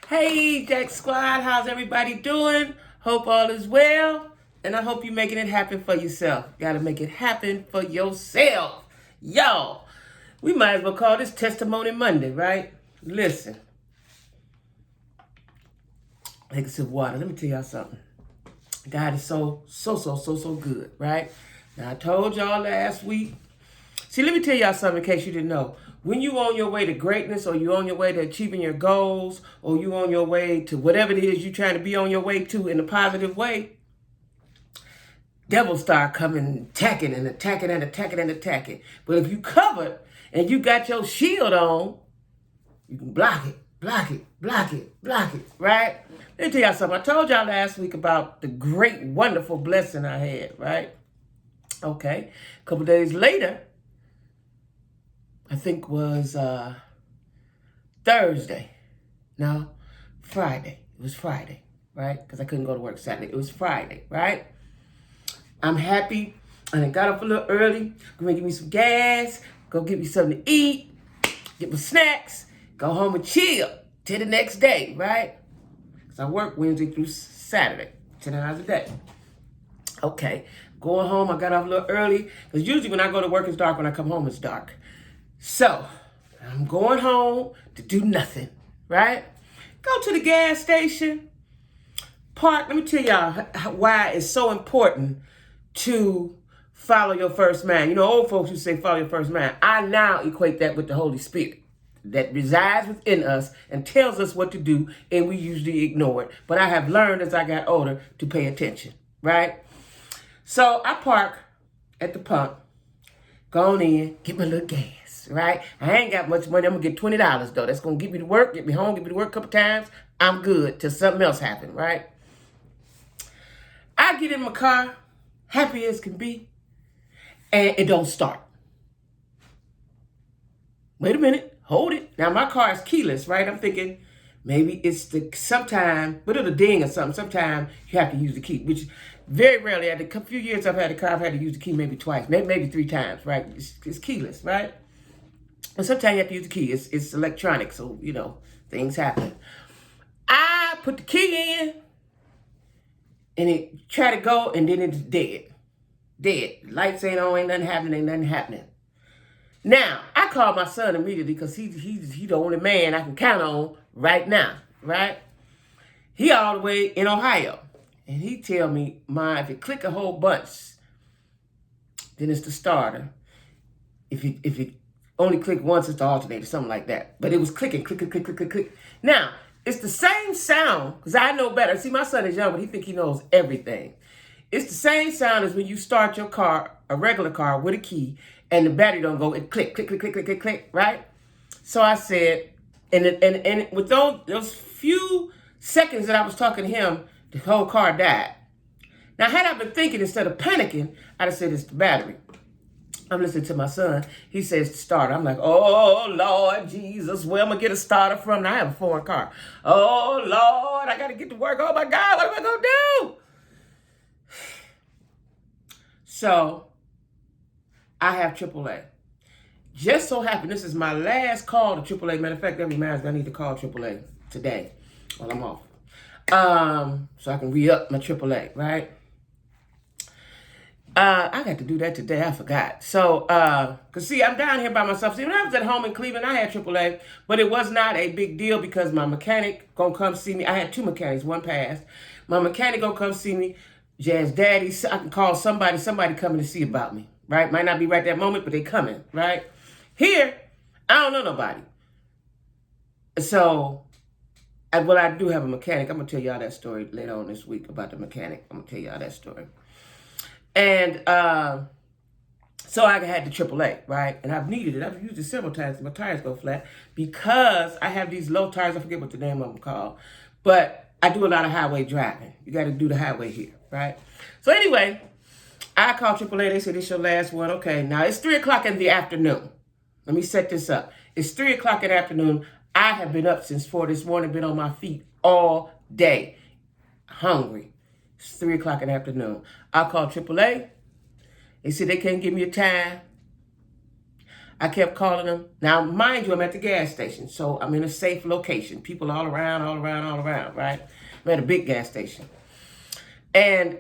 Hey, Jack Squad, how's everybody doing? Hope all is well, and I hope you're making it happen for yourself. Gotta make it happen for yourself. Y'all, we might as well call this Testimony Monday, right? Listen, take a sip of water. Let me tell y'all something. God is so good, right? Now, I told y'all last week. See, let me tell y'all something in case you didn't know. When you on your way to greatness, or you on your way to achieving your goals, or you on your way to whatever it is you're trying to be on your way to in a positive way, devils start coming, attacking and attacking and attacking and attacking. But if you covered and you got your shield on, you can block it, right? Let me tell y'all something. I told y'all last week about the great, wonderful blessing I had, right? Okay. A couple days later, I think was Thursday. No, Friday. It was Friday, right? Because I couldn't go to work Saturday. It was Friday, right? I'm happy. And I got up a little early. Going to give me some gas. Go get me something to eat. Get my snacks. Go home and chill till the next day, right? Because I work Wednesday through Saturday. 10 hours a day. Okay. Going home, I got off a little early. Because usually when I go to work, it's dark. When I come home, it's dark. So, I'm going home to do nothing, right? Go to the gas station, park. Let me tell y'all why it's so important to follow your first mind. You know, old folks who say follow your first mind. I now equate that with the Holy Spirit that resides within us and tells us what to do, and we usually ignore it. But I have learned as I got older to pay attention, right? So, I park at the pump, go on in, get my little gas, right? I ain't got much money. I'm going to get $20, though. That's going to get me to work, get me home, get me to work a couple times. I'm good till something else happens, right? I get in my car, happy as can be, and it don't start. Wait a minute. Hold it. Now, my car is keyless, right? I'm thinking maybe it's sometime, but it'll ding or something. Sometime you have to use the key, which very rarely. At a few years I've had the car, I've had to use the key maybe twice, maybe 3 times, right? It's keyless, right? And sometimes you have to use the key. It's electronic, so, you know, things happen. I put the key in, and it try to go, and then it's dead. Dead. Lights ain't on, ain't nothing happening. Now, I called my son immediately because he's the only man I can count on right now, right? He all the way in Ohio. And he tell me, Ma, if you click a whole bunch, then it's the starter. If you only click once, it's the alternator, something like that. But it was clicking, click. Now, it's the same sound, because I know better. See, my son is young, but he think he knows everything. It's the same sound as when you start your car, a regular car, with a key, and the battery don't go, it click, right? So I said, and with those few seconds that I was talking to him, the whole car died. Now, had I been thinking instead of panicking, I'd have said it's the battery. I'm listening to my son. He says the starter. I'm like, oh, Lord Jesus, where am I going to get a starter from? Now, I have a foreign car. Oh, Lord, I got to get to work. Oh, my God, what am I going to do? So, I have AAA. Just so happened, this is my last call to AAA. Matter of fact, that reminds me I need to call AAA today while I'm off. So I can re-up my AAA, right? I got to do that today. I forgot. So, because see, I'm down here by myself. See, when I was at home in Cleveland, I had AAA, but it was not a big deal because my mechanic gonna come see me. I had 2 mechanics, one passed. My mechanic gonna come see me. Jazz Daddy, I can call somebody coming to see about me, right? Might not be right that moment, but they coming, right? Here, I don't know nobody. So, I do have a mechanic. I'm going to tell y'all that story later on this week about the mechanic. I'm going to tell y'all that story. And so I had the AAA, right? And I've needed it. I've used it several times. My tires go flat because I have these low tires. I forget what the name of them called. But I do a lot of highway driving. You got to do the highway here, right? So anyway, I called AAA. They said, this your last one. Okay, now it's 3 o'clock in the afternoon. Let me set this up. It's 3 o'clock in the afternoon. I have been up since 4 this morning, been on my feet all day, hungry. It's 3 o'clock in the afternoon. I called AAA. They said they can't give me a time. I kept calling him. Now, mind you, I'm at the gas station, so I'm in a safe location. People all around, right? I'm at a big gas station. And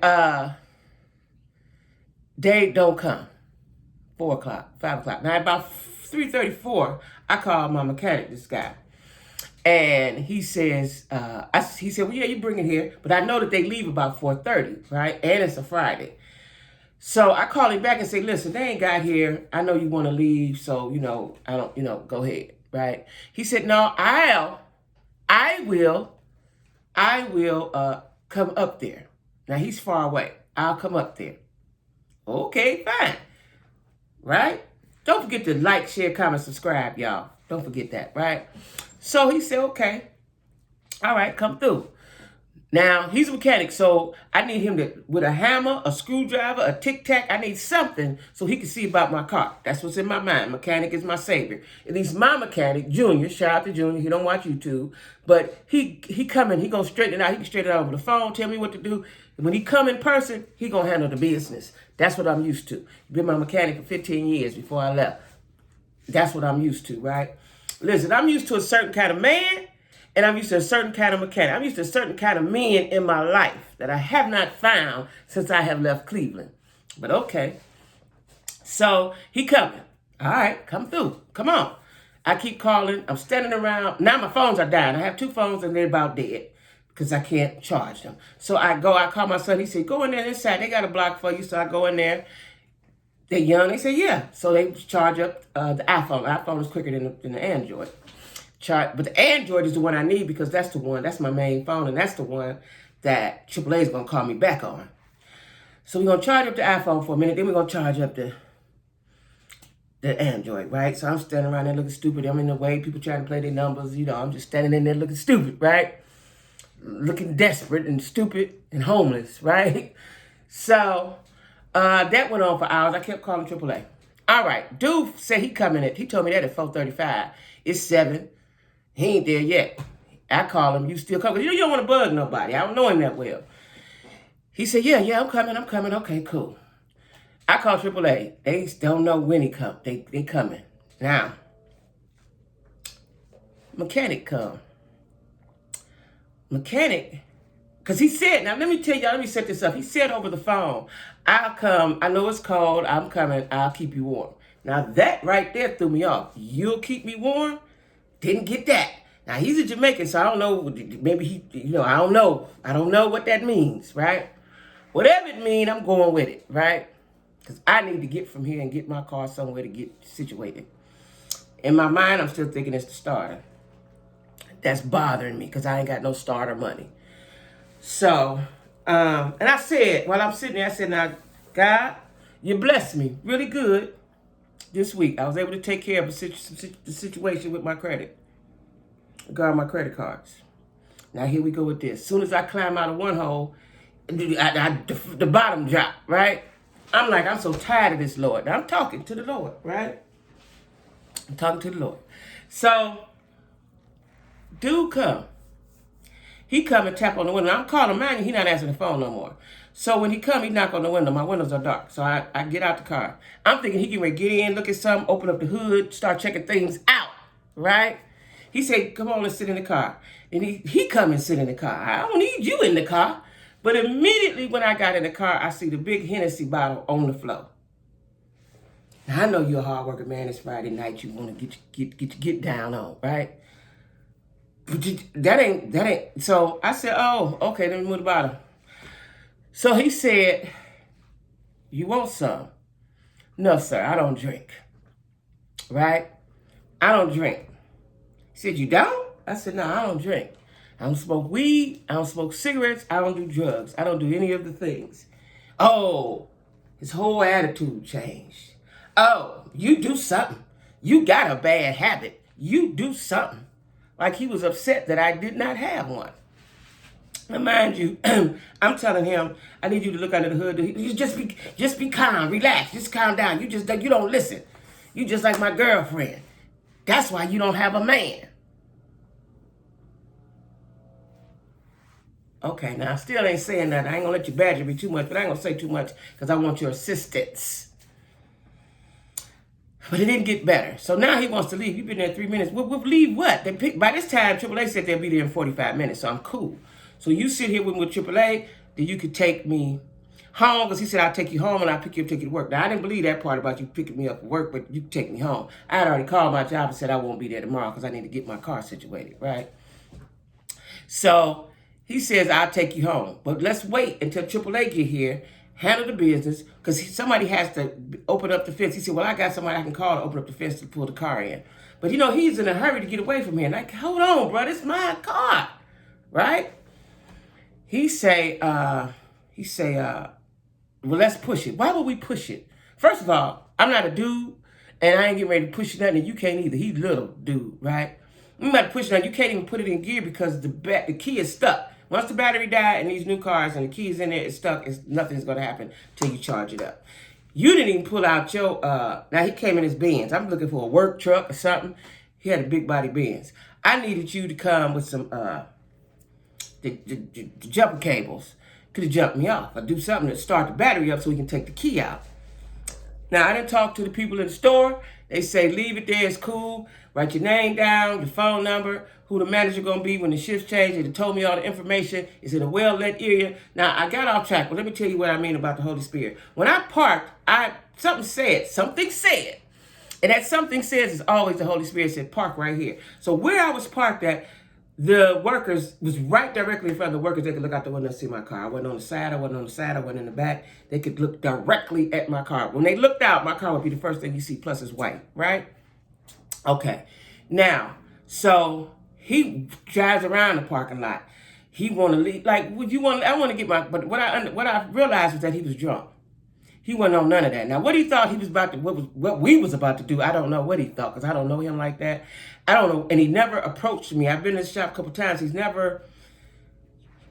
they don't come. 4 o'clock, 5 o'clock. Now, about 3:34, I called my mechanic, this guy. And he says, he said, well, yeah, you bring it here. But I know that they leave about 4:30, right? And it's a Friday. So I call him back and say, listen, they ain't got here. I know you want to leave, so, I don't, go ahead, right? He said, no, I will come up there. Now, he's far away. I'll come up there. Okay, fine, right? Don't forget to like, share, comment, subscribe, y'all. Don't forget that, right? So he said, okay, all right, come through. Now, he's a mechanic, so I need him with a hammer, a screwdriver, a tic-tac. I need something so he can see about my car. That's what's in my mind. Mechanic is my savior. At least my mechanic, Junior, shout out to Junior. He don't watch YouTube, but he coming. He going to straighten it out. He can straighten it out over the phone, tell me what to do. And when he come in person, he going to handle the business. That's what I'm used to. Been my mechanic for 15 years before I left. That's what I'm used to, right? Listen, I'm used to a certain kind of man, and I'm used to a certain kind of mechanic. I'm used to a certain kind of men in my life that I have not found since I have left Cleveland. But okay. So he coming. All right, come through. Come on. I keep calling. I'm standing around. Now my phones are dying. I have 2 phones and they're about dead because I can't charge them. So I call my son. He said, go in there inside. They got a block for you. So I go in there. They're young. They say, yeah. So they charge up the iPhone. The iPhone is quicker than the Android. But the Android is the one I need because that's my main phone, and that's the one that AAA is going to call me back on. So we're going to charge up the iPhone for a minute, then we're going to charge up the Android, right? So I'm standing around there looking stupid. I'm in the way. People trying to play their numbers. I'm just standing in there looking stupid, right? Looking desperate and stupid and homeless, right? So that went on for hours. I kept calling AAA. All right. Dude said he coming at, he told me that at 4:35. It's 7. He ain't there yet. I call him. You still coming? You don't want to bug nobody. I don't know him that well. He said, yeah, I'm coming. Okay, cool. I call AAA. They don't know when he come. They coming. Now, mechanic come. Mechanic, because he said, now let me tell y'all, let me set this up. He said over the phone, I'll come. I know it's cold. I'm coming. I'll keep you warm. Now, that right there threw me off. You'll keep me warm? Didn't get that. Now, he's a Jamaican, so I don't know. Maybe I don't know. I don't know what that means, right? Whatever it means, I'm going with it, right? Because I need to get from here and get my car somewhere to get situated. In my mind, I'm still thinking it's the starter. That's bothering me because I ain't got no starter money. So, and I said, while I'm sitting there, I said, now, God, you blessed me really good this week. I was able to take care of the situation with my credit. Regarding my credit cards. Now, here we go with this. As soon as I climb out of one hole, the bottom drop, right? I'm like, I'm so tired of this, Lord. Now, I'm talking to the Lord, right? I'm talking to the Lord. So, dude come. He come and tap on the window. I'm calling mine, and he not answering the phone no more. So when he come, he knock on the window. My windows are dark. So I get out the car. I'm thinking he can get in, look at something, open up the hood, start checking things out, right? He said, come on, let's sit in the car. And he come and sit in the car. I don't need you in the car. But immediately when I got in the car, I see the big Hennessy bottle on the floor. Now, I know you're a hard worker, man. It's Friday night. You want to get down on, right? But that ain't. So I said, oh, okay, let me move the bottle. So he said, you want some? No, sir, I don't drink. Right? I don't drink. He said, you don't? I said, no, I don't drink. I don't smoke weed. I don't smoke cigarettes. I don't do drugs. I don't do any of the things. Oh, his whole attitude changed. Oh, you do something. You got a bad habit. You do something. Like he was upset that I did not have one. Now, mind you, I'm telling him, I need you to look under the hood. You just be calm, relax, just calm down. You don't listen. You just like my girlfriend. That's why you don't have a man. Okay, now I still ain't saying that. I ain't gonna let you badger me too much, but I ain't gonna say too much because I want your assistance. But it didn't get better. So now he wants to leave. You've been there 3 minutes. We'll leave what? By this time, AAA said they'll be there in 45 minutes, so I'm cool. So you sit here with me with AAA, then you could take me home, because he said, I'll take you home and I'll pick you up, take you to work. Now, I didn't believe that part about you picking me up at work, but you can take me home. I had already called my job and said I won't be there tomorrow because I need to get my car situated, right? So he says, I'll take you home. But let's wait until AAA get here, handle the business, because somebody has to open up the fence. He said, well, I got somebody I can call to open up the fence to pull the car in. But, he's in a hurry to get away from here. Like, hold on, bro, it's my car, right? He say, well, let's push it. Why would we push it? First of all, I'm not a dude, and I ain't getting ready to push nothing, and you can't either. He's little dude, right? I'm about to push nothing. You can't even put it in gear because the key is stuck. Once the battery died in these new cars and the key's in there, it's stuck. Nothing's going to happen till you charge it up. You didn't even pull out your, now he came in his Benz. I'm looking for a work truck or something. He had a big body Benz. I needed you to come with some, the jumper cables. Could have jumped me off or do something to start the battery up so we can take the key out. Now, I didn't talk to the people in the store. They say, leave it there, it's cool. Write your name down, your phone number, who the manager going to be when the shifts change. They told me all the information. It's in a well-lit area. Now, I got off track, but let me tell you what I mean about the Holy Spirit. When I parked, something said, and that something says is always the Holy Spirit said, park right here. So where I was parked at, the workers was right directly in front of the workers. They could look out the window and see my car. I wasn't on the side, I wasn't in the back. They could look directly at my car. When they looked out, my car would be the first thing you see, plus it's white, right? Okay. Now, so he drives around the parking lot. He want to leave. Like, I want to get but what I realized was that he was drunk. He wasn't on none of that. Now, what he thought he was about to, what we was about to do, I don't know what he thought, because I don't know him like that. I don't know, and he never approached me. I've been in his shop a couple times. He's never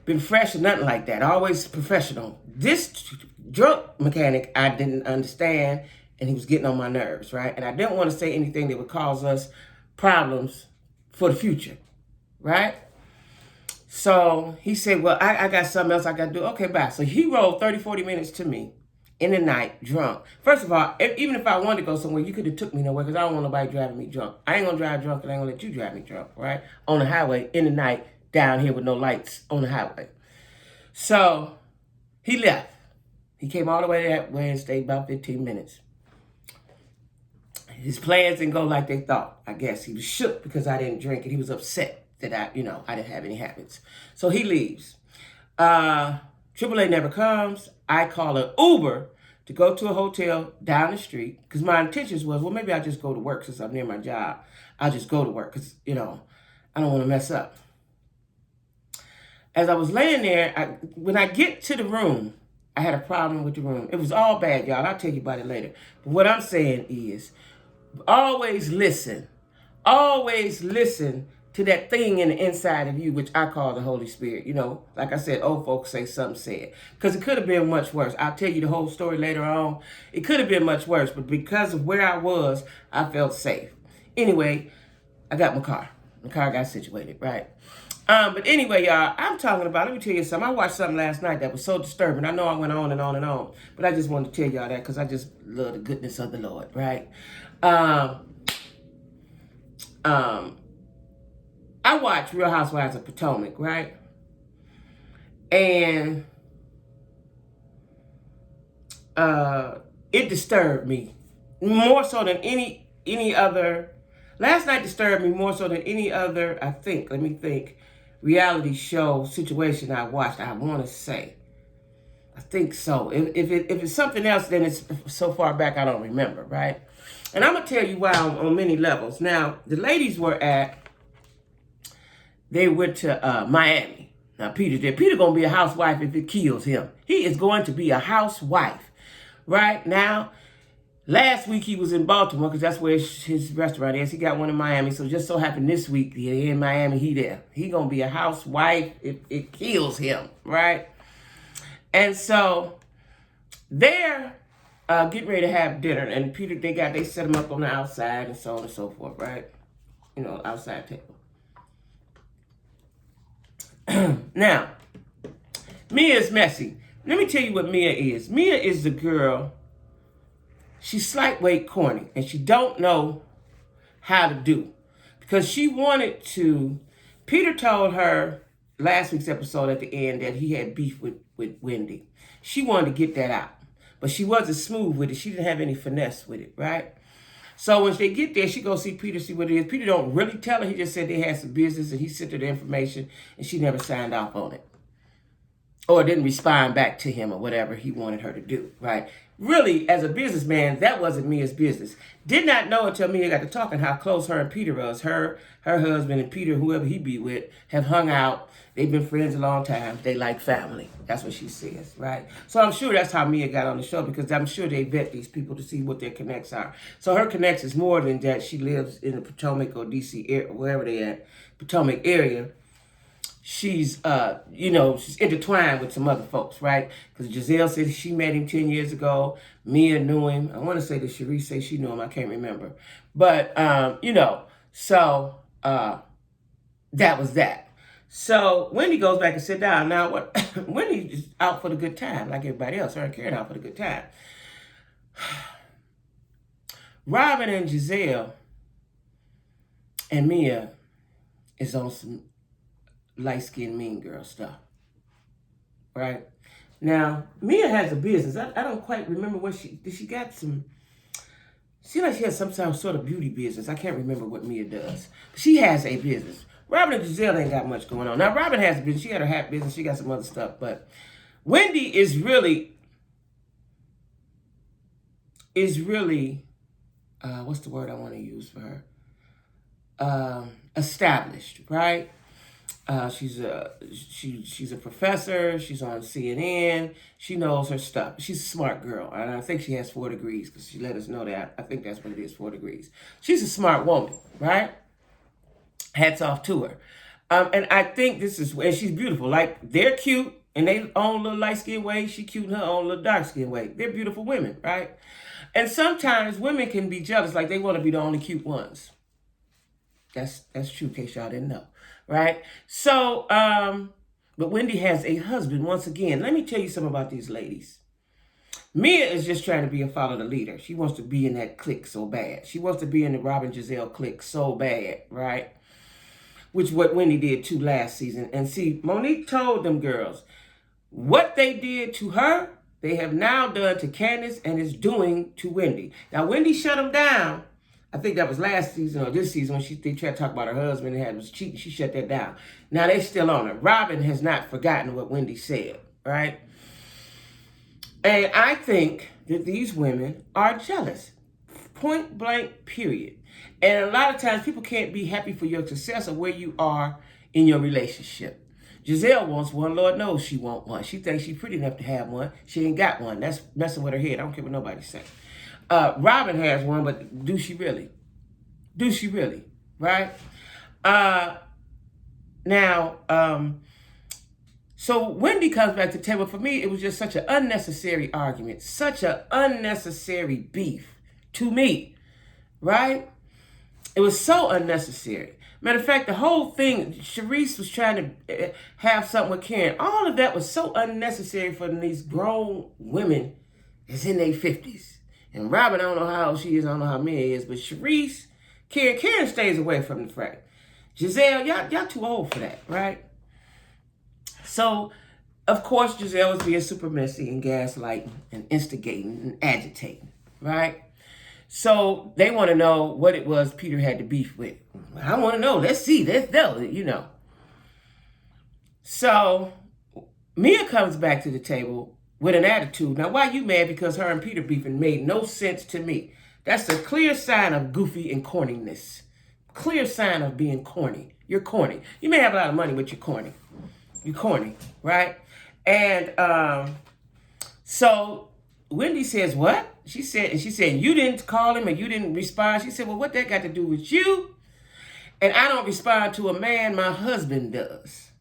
been fresh or nothing like that. Always professional. This drunk mechanic, I didn't understand, and he was getting on my nerves, right? And I didn't want to say anything that would cause us problems for the future, right? So he said, well, I got something else I got to do. Okay, bye. So he rode 30, 40 minutes to me in the night, drunk. First of all, even if I wanted to go somewhere, you could have took me nowhere, because I don't want nobody driving me drunk. I ain't going to drive drunk, and I ain't going to let you drive me drunk, right? On the highway, in the night, down here with no lights on the highway. So he left. He came all the way that way and stayed about 15 minutes. His plans didn't go like they thought, I guess. He was shook because I didn't drink, and he was upset that I didn't have any habits. So he leaves. AAA never comes. I call an Uber to go to a hotel down the street, because my intentions was, well, maybe I'll just go to work since I'm near my job. I'll just go to work because, I don't want to mess up. As I was laying there, when I get to the room, I had a problem with the room. It was all bad, y'all. I'll tell you about it later. But what I'm saying is, always listen. Always listen to that thing in the inside of you, which I call the Holy Spirit. Like I said, old folks say something said. Because it could have been much worse. I'll tell you the whole story later on. It could have been much worse, but because of where I was, I felt safe. Anyway, I got my car. The car got situated, right? But anyway, y'all, I'm talking about, let me tell you something. I watched something last night that was so disturbing. I know I went on and on and on, but I just wanted to tell y'all that because I just love the goodness of the Lord, right? I watch Real Housewives of Potomac, right? And it disturbed me more so than any other. Last night disturbed me more so than any other, reality show situation I watched. I want to say, I think so. If it's something else, then it's so far back I don't remember, right? And I'm gonna tell you why on many levels. Now, the ladies they went to Miami. Now, Peter's there. Peter gonna be a housewife if it kills him. He is going to be a housewife, right? Now, last week he was in Baltimore because that's where his restaurant is. He got one in Miami. So just so happened this week, he in Miami, he there. He gonna be a housewife if it kills him, right? And so they're getting ready to have dinner. And Peter, they set him up on the outside and so on and so forth, right? Outside table. Now, Mia is messy. Let me tell you what Mia is. Mia is the girl. she's slightweight corny, and she don't know how to do. Because she wanted to, Peter told her last week's episode at the end that he had beef with Wendy. She wanted to get that out. But she wasn't smooth with it. She didn't have any finesse with it, right? So when they get there, she goes see Peter, see what it is. Peter don't really tell her. He just said they had some business and he sent her the information and she never signed off on it. Or didn't respond back to him or whatever he wanted her to do, right? Really, as a businessman, that wasn't Mia's business. Did not know until Mia got to talking how close her and Peter was. Her husband and Peter, whoever he be with, have hung out. They've been friends a long time. They like family. That's what she says, right? So I'm sure that's how Mia got on the show because I'm sure they vet these people to see what their connects are. So her connects is more than that. She lives in the Potomac or D.C. area, wherever they at, Potomac area. She's, she's intertwined with some other folks, right? Because Giselle said she met him 10 years ago. Mia knew him. I want to say that Cherise say she knew him. I can't remember. But, so that was that. So Wendy goes back and sit down. Now, what? Wendy is out for the good time, like everybody else. Her and Karen out for the good time. Robin and Giselle and Mia is on some light-skinned mean girl stuff, right? Now, Mia has a business. I don't quite remember what she got some, seems like she has some sort of beauty business. I can't remember what Mia does. She has a business. Robin and Giselle ain't got much going on. Now, Robin has a business. She had her hat business. She got some other stuff. But Wendy is really, what's the word I want to use for her? Established, right? She's a professor. She's on CNN. She knows her stuff. She's a smart girl. And I think she has 4 degrees because she let us know that. I think that's what it is, 4 degrees. She's a smart woman, right? Hats off to her. And I think and she's beautiful. Like, they're cute in their own little light-skinned way. She cute in her own little dark-skinned way. They're beautiful women, right? And sometimes women can be jealous, like they want to be the only cute ones. That's true, in case y'all didn't know, right? So, but Wendy has a husband once again. Let me tell you something about these ladies. Mia is just trying to be a follow the leader. She wants to be in that clique so bad. She wants to be in the Robin Giselle clique so bad, right? Which what Wendy did too last season. And see, Monique told them girls, what they did to her, they have now done to Candace and is doing to Wendy. Now, Wendy shut them down. I think that was last season or this season when they tried to talk about her husband and was cheating. She shut that down. Now, they still on her. Robin has not forgotten what Wendy said, right? And I think that these women are jealous. Point blank, period. And a lot of times people can't be happy for your success or where you are in your relationship. Giselle wants one. Lord knows she wants one. She thinks she's pretty enough to have one. She ain't got one. That's messing with her head. I don't care what nobody says. Robin has one, but do she really? Do she really? Right? So Wendy comes back to the table. For me, it was just such an unnecessary argument. Such an unnecessary beef to me. Right? It was so unnecessary. Matter of fact, the whole thing, Cherise was trying to have something with Karen. All of that was so unnecessary for these grown women that's in their 50s. And Robin, I don't know how old she is, I don't know how Mia is, but Cherise, Karen stays away from the fray. Giselle, y'all too old for that, right? So, of course, Giselle was being super messy and gaslighting and instigating and agitating, right? So they want to know what it was Peter had to beef with. I want to know. Let's see. Let's know, So Mia comes back to the table with an attitude. Now, why you mad? Because her and Peter beefing made no sense to me. That's a clear sign of goofy and corniness. Clear sign of being corny. You're corny. You may have a lot of money, but you're corny. You're corny, right? And so Wendy says, what? She said, you didn't call him and you didn't respond. She said, well, what that got to do with you? And I don't respond to a man, my husband does.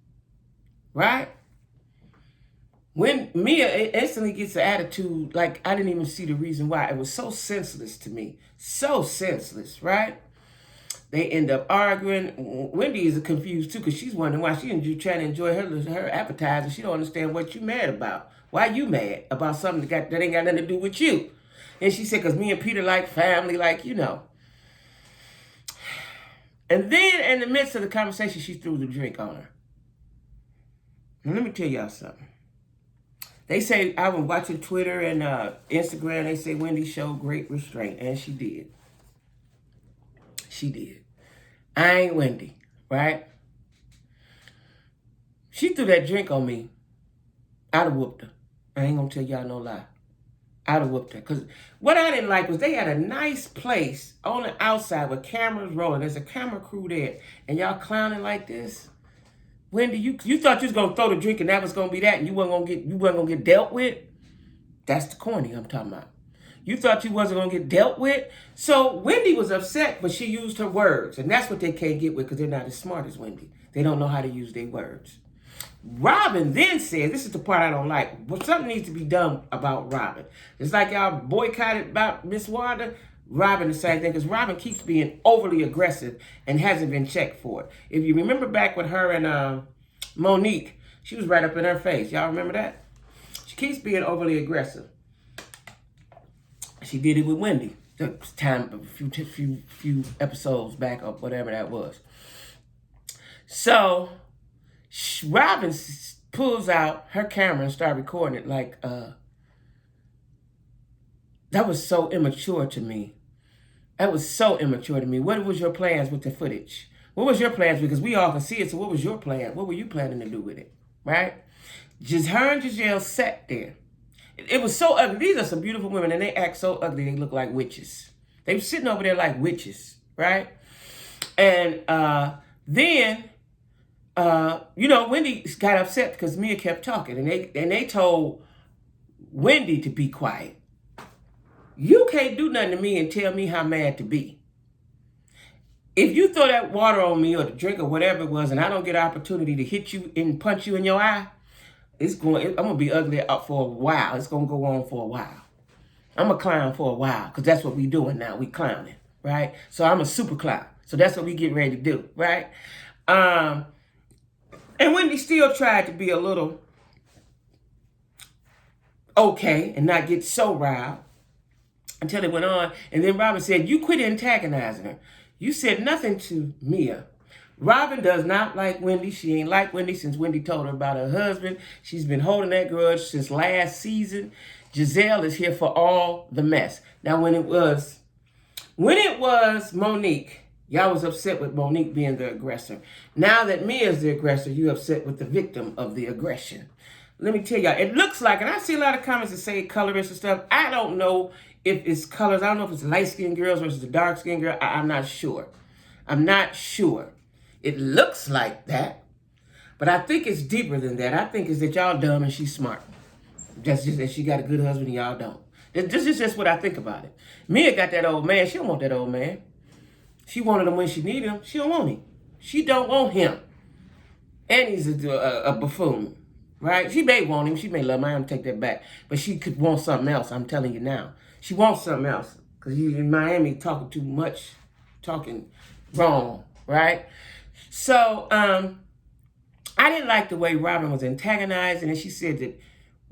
Right? When Mia instantly gets an attitude, like I didn't even see the reason why. It was so senseless to me. So senseless, right? They end up arguing. Wendy is confused too because she's wondering why she trying to enjoy her appetizer. She don't understand what you mad about. Why you mad about something that ain't got nothing to do with you? And she said, because me and Peter like family, like, And then in the midst of the conversation, she threw the drink on her. Now, let me tell y'all something. They say, I was watching Twitter and Instagram, they say Wendy showed great restraint, and she did. She did. I ain't Wendy, right? She threw that drink on me. I'd have whooped her. I ain't gonna tell y'all no lie. I'd have whooped her. Because what I didn't like was they had a nice place on the outside with cameras rolling. There's a camera crew there. And y'all clowning like this. Wendy, you thought you was gonna throw the drink and that was gonna be that and you wasn't gonna get dealt with? That's the corny I'm talking about. You thought you wasn't gonna get dealt with? So Wendy was upset, but she used her words. And that's what they can't get with because they're not as smart as Wendy. They don't know how to use their words. Robin then said, this is the part I don't like, but something needs to be done about Robin. It's like y'all boycotted about Miss Wanda. Robin the same thing, because Robin keeps being overly aggressive and hasn't been checked for it. If you remember back with her and Monique, she was right up in her face. Y'all remember that? She keeps being overly aggressive. She did it with Wendy. The time a few episodes back or whatever that was. So Robin pulls out her camera and starts recording it like, that was so immature to me. That was so immature to me. What was your plans with the footage? What was your plans? Because we all can see it, so what was your plan? What were you planning to do with it, right? Just her and Giselle sat there. It was so ugly. These are some beautiful women, and they act so ugly, they look like witches. They were sitting over there like witches, right? And then... Wendy got upset because Mia kept talking, and they told Wendy to be quiet. You can't do nothing to me and tell me how mad to be. If you throw that water on me or the drink or whatever it was, and I don't get an opportunity to hit you and punch you in your eye, I'm gonna be ugly up for a while. It's gonna go on for a while. I'm a clown for a while because that's what we doing now. We clowning, right? So I'm a super clown. So that's what we get ready to do, right? And Wendy still tried to be a little okay and not get so riled until it went on. And then Robin said, you quit antagonizing her. You said nothing to Mia. Robin does not like Wendy. She ain't like Wendy since Wendy told her about her husband. She's been holding that grudge since last season. Giselle is here for all the mess. Now, when it was Monique, y'all was upset with Monique being the aggressor. Now that Mia's the aggressor, you upset with the victim of the aggression. Let me tell y'all, it looks like, and I see a lot of comments that say colorist and stuff. I don't know if it's colors. I don't know if it's light-skinned girls versus the dark-skinned girl. I'm not sure. I'm not sure. It looks like that, but I think it's deeper than that. I think it's that y'all dumb and she's smart. That's just that she got a good husband and y'all don't. This is just what I think about it. Mia got that old man. She don't want that old man. She wanted him when she needed him. She don't want him. She don't want him. And he's a buffoon, right? She may want him. She may love him. I don't take that back. But she could want something else. I'm telling you now. She wants something else. Because you in Miami talking too much, talking wrong, right? So I didn't like the way Robin was antagonizing. And she said that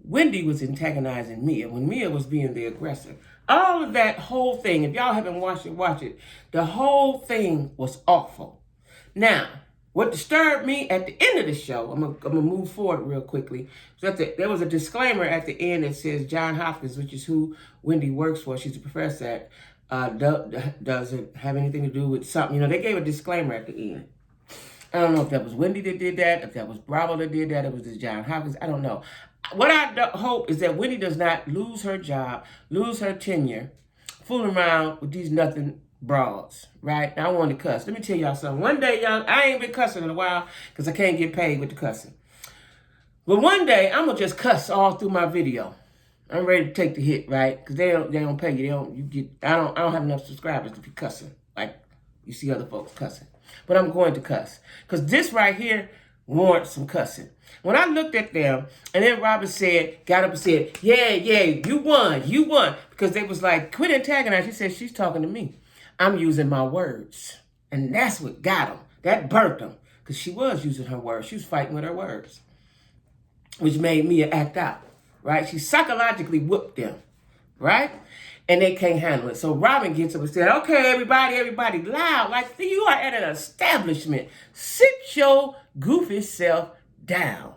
Wendy was antagonizing Mia when Mia was being the aggressor. All of that whole thing, if y'all haven't watched it, watch it. The whole thing was awful. Now, what disturbed me at the end of the show, I'm gonna move forward real quickly. There was a disclaimer at the end that says John Hopkins, which is who Wendy works for, she's a professor at, doesn't have anything to do with something. They gave a disclaimer at the end. I don't know if that was Wendy that did that, if that was Bravo that did that, if it was this John Hopkins, I don't know. What I hope is that Wendy does not lose her job, lose her tenure, fooling around with these nothing broads, right? Now, I want to cuss. Let me tell y'all something. One day, y'all, I ain't been cussing in a while because I can't get paid with the cussing. But one day, I'm going to just cuss all through my video. I'm ready to take the hit, right? Because they don't pay you. I don't have enough subscribers to be cussing like you see other folks cussing. But I'm going to cuss. Because this right here warrants some cussing. When I looked at them, and then Robin got up and said, yeah, you won. Because they was like, quit antagonizing. She said, she's talking to me. I'm using my words. And that's what got them. That burnt them. Because she was using her words. She was fighting with her words. Which made Mia act out, right? She psychologically whooped them, right? and they can't handle it. So Robin gets up and said, okay, everybody, loud. Like, you are at an establishment. Sit your goofy self down.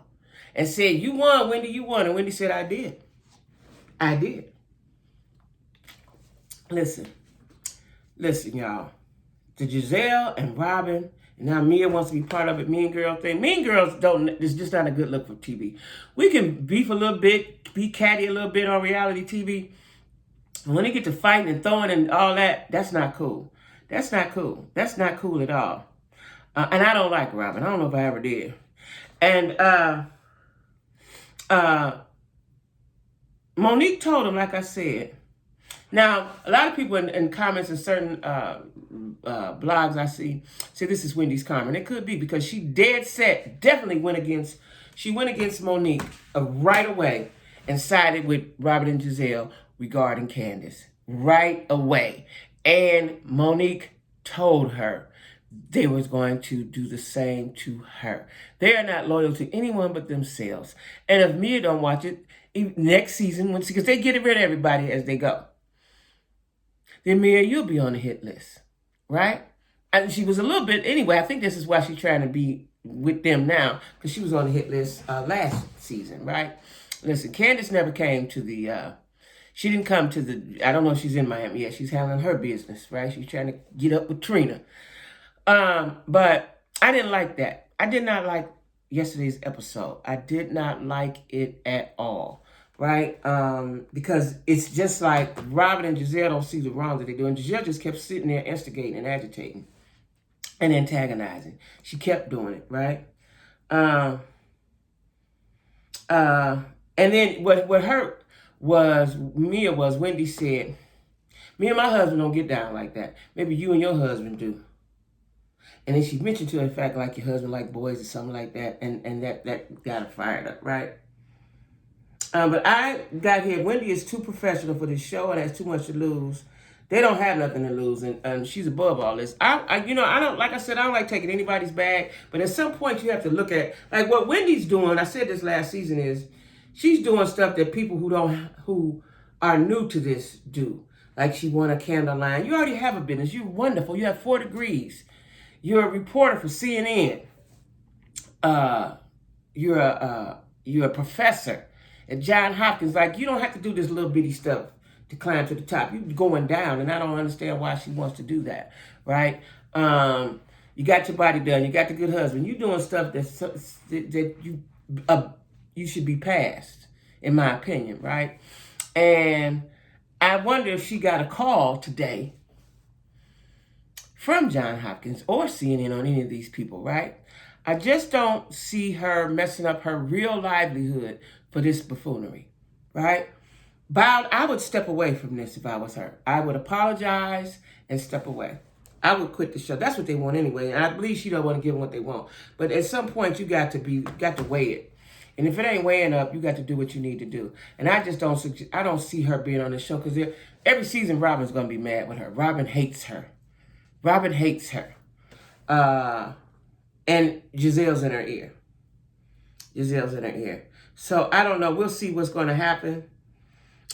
And said, you won, Wendy, you won. And Wendy said, I did. I did. Listen, y'all. The Giselle and Robin, and now Mia wants to be part of it, Mean Girl thing. Mean Girls it's just not a good look for TV. We can beef a little bit, be catty a little bit on reality TV. When they get to fighting and throwing and all that, that's not cool. That's not cool. That's not cool at all. And I don't like Robin. I don't know if I ever did. And Monique told him, like I said. Now, a lot of people in comments in certain blogs I see say this is Wendy's karma. And it could be because she dead set definitely went against Monique right away and sided with Robert and Giselle regarding Candace right away. And Monique told her they was going to do the same to her. They are not loyal to anyone but themselves. And if Mia don't watch it next season, because they get rid of everybody as they go, then Mia, you'll be on the hit list, right? And she was a little bit, anyway, I think this is why she's trying to be with them now, because she was on the hit list last season, right? Listen, Candace never came to the, she didn't come to the, I don't know if she's in Miami yet. She's handling her business, right? She's trying to get up with Trina. But I didn't like that. I did not like yesterday's episode. I did not like it at all, right? Because it's just like Robin and Giselle don't see the wrong that they do. And Giselle just kept sitting there instigating and agitating and antagonizing. She kept doing it, right? And then what hurt was Wendy said, me and my husband don't get down like that. Maybe you and your husband do. And then she mentioned to her, in fact, like your husband like boys or something like that. And that got her fired up, right? But I got here, Wendy is too professional for this show and has too much to lose. They don't have nothing to lose, and she's above all this. I don't, like I said, I don't like taking anybody's bag, but at some point you have to look at, like what Wendy's doing, I said this last season, is she's doing stuff that people who are new to this do. Like she won a candle line. You already have a business. You're wonderful. You have 4 degrees. You're a reporter for CNN. You're a professor at Johns Hopkins. Like, you don't have to do this little bitty stuff to climb to the top. You're going down, and I don't understand why she wants to do that, right? You got your body done. You got the good husband. You're doing stuff that you should be past, in my opinion, right? And I wonder if she got a call today from Johns Hopkins or CNN on any of these people, right? I just don't see her messing up her real livelihood for this buffoonery, right? I would step away from this if I was her. I would apologize and step away. I would quit the show. That's what they want anyway. And I believe she don't want to give them what they want. But at some point, you got to weigh it. And if it ain't weighing up, you got to do what you need to do. And I just don't see her being on the show, because every season Robin's going to be mad with her. Robin hates her. And Giselle's in her ear. So I don't know. We'll see what's going to happen.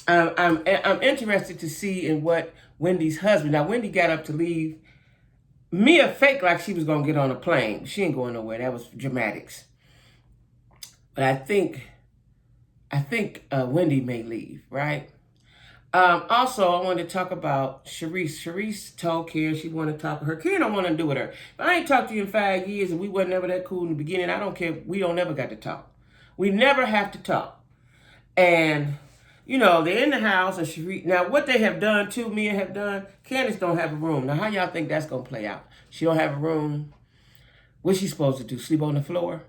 I'm interested to see in what Wendy's husband. Now, Wendy got up to leave. Mia faked like she was going to get on a plane. She ain't going nowhere. That was dramatics. But I think Wendy may leave, right? Also, I wanted to talk about Sharice. Sharice told Karen she wanted to talk to her. Karen don't want to do with her. If I ain't talked to you in 5 years and we wasn't ever that cool in the beginning, I don't care. We don't never got to talk. We never have to talk. And, they're in the house. And Sharice, now, what they have done, too, Mia have done, Candace don't have a room. Now, how y'all think that's going to play out? She don't have a room. What's she supposed to do? Sleep on the floor?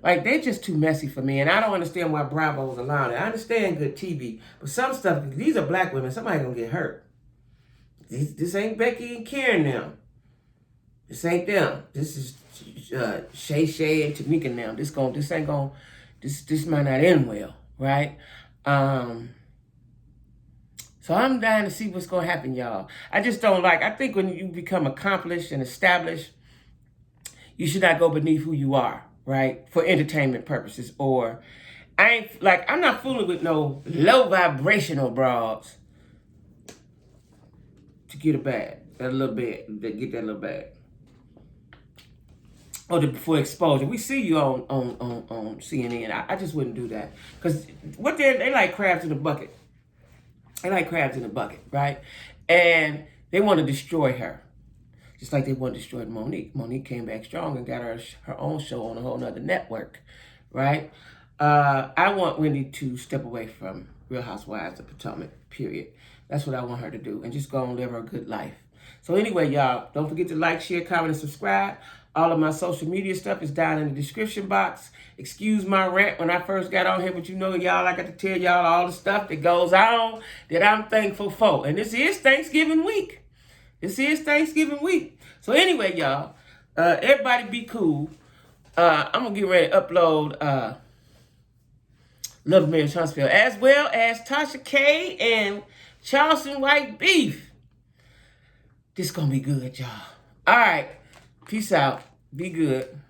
Like, they're just too messy for me, and I don't understand why Bravo's allowing it. I understand good TV, but some stuff, these are black women, somebody gonna get hurt. This ain't Becky and Karen now. This ain't them. This is Shay and Tamika now. This might not end well, right? So I'm dying to see what's gonna happen, y'all. I think when you become accomplished and established, you should not go beneath who you are, right? For entertainment purposes. Or I'm not fooling with no low vibrational broads. to get a bag, that little bag, get that little bag. Or for exposure. We see you on CNN. I just wouldn't do that. Because what they like crabs in a bucket. They like crabs in a bucket, right? And they want to destroy her. Just like they want to destroy Monique. Monique came back strong and got her own show on a whole nother network, right? I want Wendy to step away from Real Housewives of Potomac, period. That's what I want her to do. And just go and live her good life. So anyway, y'all, don't forget to like, share, comment, and subscribe. All of my social media stuff is down in the description box. Excuse my rant when I first got on here, but you know, y'all, I got to tell y'all all the stuff that goes on that I'm thankful for. And this is Thanksgiving week. This is Thanksgiving week. So anyway, y'all, everybody be cool. I'm going to get ready to upload Love Marriage Huntsville, as well as Tasha K and Charleston White Beef. This going to be good, y'all. All right. Peace out. Be good.